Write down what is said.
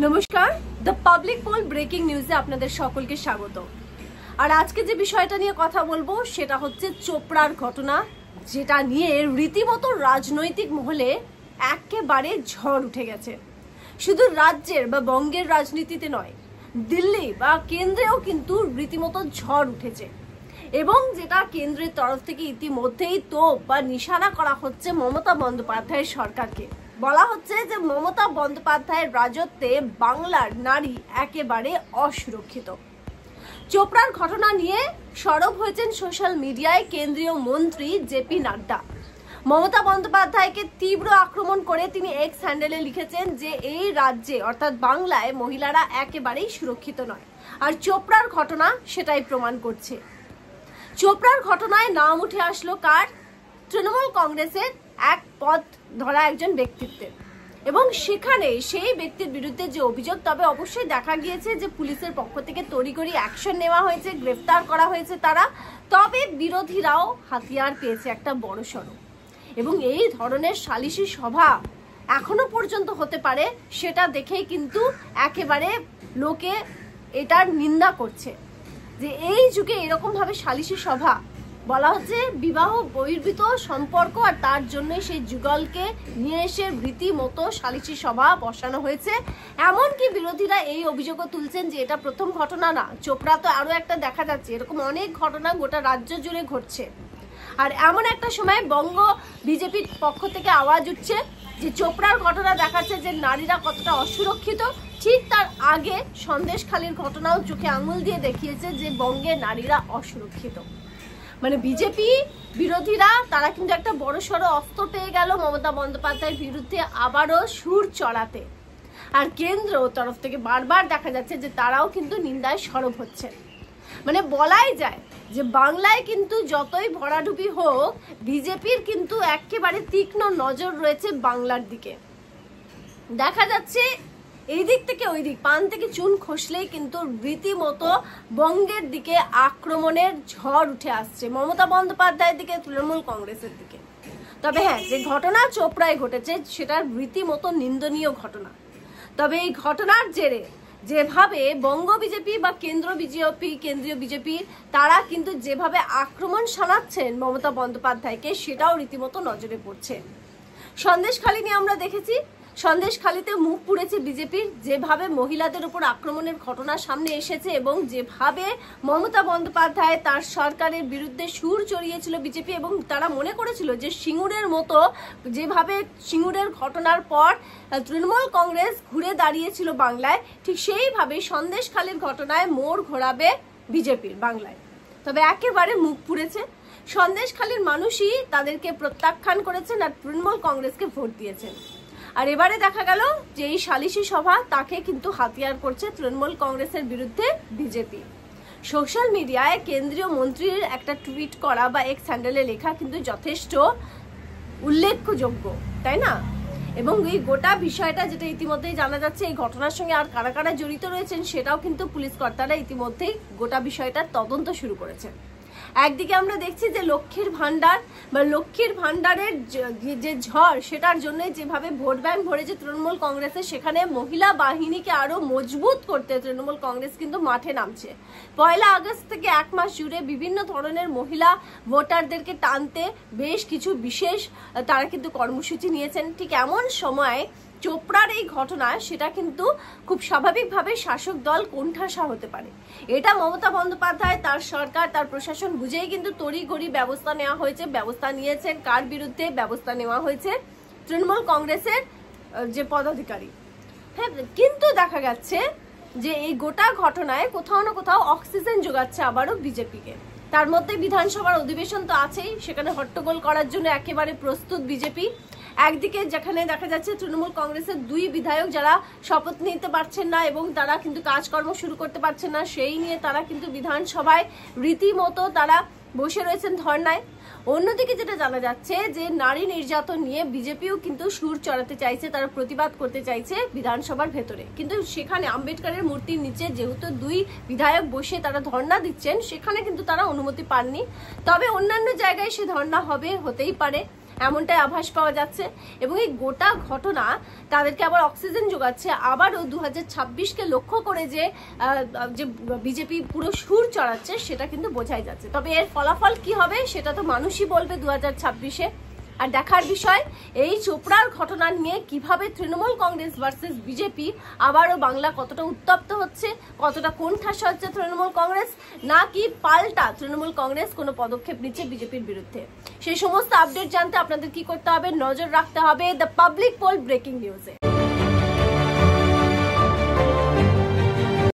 নমস্কার, the public pole breaking নিউজে আপনাদের সকলকে স্বাগত। আর আজকে যে বিষয়টা নিয়ে কথা বলবো সেটা হচ্ছে চোপড়ার ঘটনা, যেটা নিয়ে রীতিমতো রাজনৈতিক মহলে একেবারে ঝড় উঠে গেছে। শুধু রাজ্যের বা বঙ্গের রাজনীতিতে নয়, দিল্লি বা কেন্দ্রেও কিন্তু রীতিমতো ঝড় উঠেছে। এবং যেটা কেন্দ্রের তরফ থেকে ইতিমধ্যেই তোপ বা নিশানা করা হচ্ছে মমতা বন্দ্যোপাধ্যায়ের সরকারকে। বলা হচ্ছে যে মমতা বন্দ্যোপাধ্যায়ের রাজত্বে বাংলার নারী একেবারে অসুরক্ষিত। চোপড়ার ঘটনা নিয়ে সরব হয়েছেন সোশ্যাল মিডিয়ায় কেন্দ্রীয় মন্ত্রী জেপি নাড্ডা। মমতা বন্দ্যোপাধ্যায়কে তীব্র আক্রমণ করে তিনি এক্স হ্যান্ডেলে লিখেছেন যে এই রাজ্যে অর্থাৎ বাংলায় মহিলারা একেবারেই সুরক্ষিত নয়। আর চোপড়ার ঘটনা সেটাই প্রমাণ করছে। চোপড়ার ঘটনায় নাম উঠে আসলো কার? তৃণমূল কংগ্রেসের এক পদ ধরা একজন ব্যক্তিত্বের। এবং সেখানে সেই ব্যক্তির বিরুদ্ধে যে অভিযোগ, তবে অবশ্যই দেখা গিয়েছে যে পুলিশের পক্ষ থেকে তড়িঘড়ি অ্যাকশন নেওয়া হয়েছে, গ্রেফতার করা হয়েছে তারা। তবে বিরোধীরাও হাতিয়ার পেয়েছে একটা বড়সড়। এবং এই ধরনের সালিশি সভা এখনো পর্যন্ত হতে পারে সেটা দেখেই কিন্তু একেবারে লোকে এটার নিন্দা করছে যে এই যুগে এরকম ভাবে সালিশি সভা, বলা হচ্ছে বিবাহ বহির্ভূত সম্পর্ক, আর তার জন্য সেই যুগলকে নিয়ে এসে রীতিমতো সালিশি সভা বসানো হয়েছে। এমনকি বিরোধীরা এই অভিযোগও তুলছেন যে এটা প্রথম ঘটনা না, চোপড়া তো আরো একটা দেখা যাচ্ছে, এরকম অনেক ঘটনা গোটা রাজ্য জুড়ে ঘটছে। আর এমন একটা সময় বঙ্গ বিজেপির পক্ষ থেকে আওয়াজ উঠছে যে চোপড়ার ঘটনা দেখাচ্ছে যে নারীরা কতটা অসুরক্ষিত। ঠিক তার আগে সন্দেশখালীর ঘটনাও চোখে আঙুল দিয়ে দেখিয়েছে যে বঙ্গে নারীরা অসুরক্ষিত। মানে বিজেপি বিরোধীরা তারা কিন্তু একটা বড়সড় অস্ত্র পেয়ে গেল মমতা বন্দ্যোপাধ্যায়ের বিরুদ্ধে আবারও সুর চড়াতে। আর কেন্দ্র তরফ থেকে বারবার দেখা যাচ্ছে যে তারাও কিন্তু নিন্দায় সরব হচ্ছে। মানে বলাই যায় যে বাংলায় কিন্তু যতই ভরাডুবি হোক, বিজেপির কিন্তু একেবারে তীক্ষ্ণ নজর রয়েছে বাংলার দিকে। দেখা যাচ্ছে এই দিক থেকে ওই দিক, পান থেকে চুন খসলেই কিন্তু রীতিমতো বঙ্গের দিকে আক্রমণের ঝড় উঠে আসছে, মমতা বন্দ্যোপাধ্যায়ের দিকে, তৃণমূল কংগ্রেসের দিকে। তবে হ্যাঁ, যে ঘটনা চোপড়ায় ঘটেছে সেটা রীতিমতো নিন্দনীয় ঘটনা। তবে এই ঘটনার জেরে যেভাবে বঙ্গ বিজেপি বা কেন্দ্রীয় বিজেপি তারা কিন্তু যেভাবে আক্রমণ শানাচ্ছেন মমতা বন্দ্যোপাধ্যায়কে, সেটাও রীতিমতো নজরে পড়ছে। সন্দেশখালী নিয়ে আমরা দেখেছি, সন্দেশখালীতে মুখ পুড়েছে বিজেপির, যেভাবে মহিলাদের উপর আক্রমণের ঘটনা সামনে এসেছে এবং যেভাবে মমতা বন্দ্যোপাধ্যায় তার সরকারের বিরুদ্ধে সুর চড়িয়েছিল বিজেপি। এবং তারা মনে করেছিল যে সিঙ্গুরের মতো, যেভাবে সিঙ্গুরের ঘটনার পর তৃণমূল কংগ্রেস ঘুরে দাঁড়িয়েছিল বাংলায়, ঠিক সেইভাবে সন্দেশখালীর ঘটনায় মোড় ঘোরাবে বিজেপির বাংলায়। তবে একেবারে মুখ পুড়েছে। সন্দেশখালীর মানুষই তাদেরকে প্রত্যাখ্যান করেছেন আর তৃণমূল কংগ্রেসকে ভোট দিয়েছেন। আর এবারে দেখা গেল যে এই সালিশি সভা তাকে কিন্তু হাতিয়ার করছে তৃণমূল কংগ্রেসের বিরুদ্ধে বিজেপি। সোশ্যাল মিডিয়ায় কেন্দ্রীয় মন্ত্রীর একটা টুইট করা বা এক্স হ্যান্ডেলে লেখা কিন্তু যথেষ্ট উল্লেখযোগ্য, তাই না? এবং এই গোটা বিষয়টা যেটা ইতিমধ্যেই জানা যাচ্ছে, এই ঘটনার সঙ্গে আর কারা কারা জড়িত রয়েছেন সেটাও কিন্তু পুলিশ কর্তারা ইতিমধ্যেই গোটা বিষয়টার তদন্ত শুরু করেছেন। একদিকে আমরা দেখছি যে লক্ষ্মীর ভান্ডার বা লক্ষ্মীর ভান্ডারের যে ঝড়, সেটার জন্য যেভাবে ভোট ব্যাংক ভরেছে তৃণমূল কংগ্রেসের, সেখানে মহিলা বাহিনীকে আরো মজবুত করতে তৃণমূল কংগ্রেস কিন্তু মাঠে নামছে। 1 আগস্ট থেকে 1 মাস জুড়ে বিভিন্ন ধরনের মহিলা ভোটারদেরকে টানতে বেশ কিছু বিশেষ তারা কিন্তু কর্মসূচি নিয়েছেন। ঠিক এমন সময় চোপড়ার এই ঘটনা, সেটা কিন্তু খুব স্বাভাবিকভাবে শাসক দল কোণঠাসা হতে পারে। এটা মমতা বন্দ্যোপাধ্যায়, তার সরকার, তার প্রশাসন বুঝেই কিন্তু তড়িঘড়ি ব্যবস্থা নেওয়া হয়েছে। ব্যবস্থা নিয়েছেন কার বিরুদ্ধে? ব্যবস্থা নেওয়া হয়েছে তৃণমূল কংগ্রেসের যে পদাধিকারী। হ্যাঁ, কিন্তু দেখা যাচ্ছে যে এই গোটা ঘটনায় কোথাও না কোথাও অক্সিজেন যোগাচ্ছে আবারও বিজেপিকে। তার মধ্যে বিধানসভার অধিবেশন তো আছেই, সেখানে হট্টগোল করার জন্য একেবারে প্রস্তুত বিজেপি। একদিকে যেখানে দেখা যাচ্ছে তৃণমূল কংগ্রেসের 2 বিধায়ক যারা শপথ নিতে পারছেন না এবং তারা কিন্তু কাজকর্ম শুরু করতে পারছেন না, সেই নিয়ে তারা কিন্তু বিধানসভায় রীতিমতো তারা বসে রয়েছেন ধর্নায়। অন্যদিকে যেটা জানা যাচ্ছে যে নারী নির্যাতন নিয়ে বিজেপিও কিন্তু সুর চড়াতে চাইছে, তারা প্রতিবাদ করতে চাইছে বিধানসভার ভেতরে। কিন্তু সেখানে আম্বেদকরের মূর্তির নিচে যেহেতু 2 বিধায়ক বসে তারা ধর্ণা দিচ্ছেন, সেখানে কিন্তু তারা অনুমতি পাননি। তবে অন্যান্য জায়গায় সে ধর্ণা হতেই পারে। এমনটাই আভাস পাওয়া যাচ্ছে। এবং এই গোটা ঘটনা তাদেরকে আবার অক্সিজেন যোগাচ্ছে, আবারও 2026কে লক্ষ্য করে যে বিজেপি পুরো সুর চড়াচ্ছে সেটা কিন্তু বোঝাই যাচ্ছে। তবে এর ফলাফল কি হবে সেটা তো মানুষই বলবে 2026-এ। আর দেখার বিষয় এই চোপড়ার ঘটনা নিয়ে কিভাবে তৃণমূল কংগ্রেস ভার্সেস বিজেপি আবারও বাংলা কতটা উত্তপ্ত হচ্ছে, কতটা কোণঠাসা হচ্ছে তৃণমূল কংগ্রেস, নাকি পাল্টা তৃণমূল কংগ্রেস কোনো পদক্ষেপ নিচ্ছে বিজেপির বিরুদ্ধে। সেই সমস্ত আপডেট জানতে আপনাদের কি করতে হবে, নজর রাখতে হবে দ্য পাবলিক পোল ব্রেকিং নিউজে।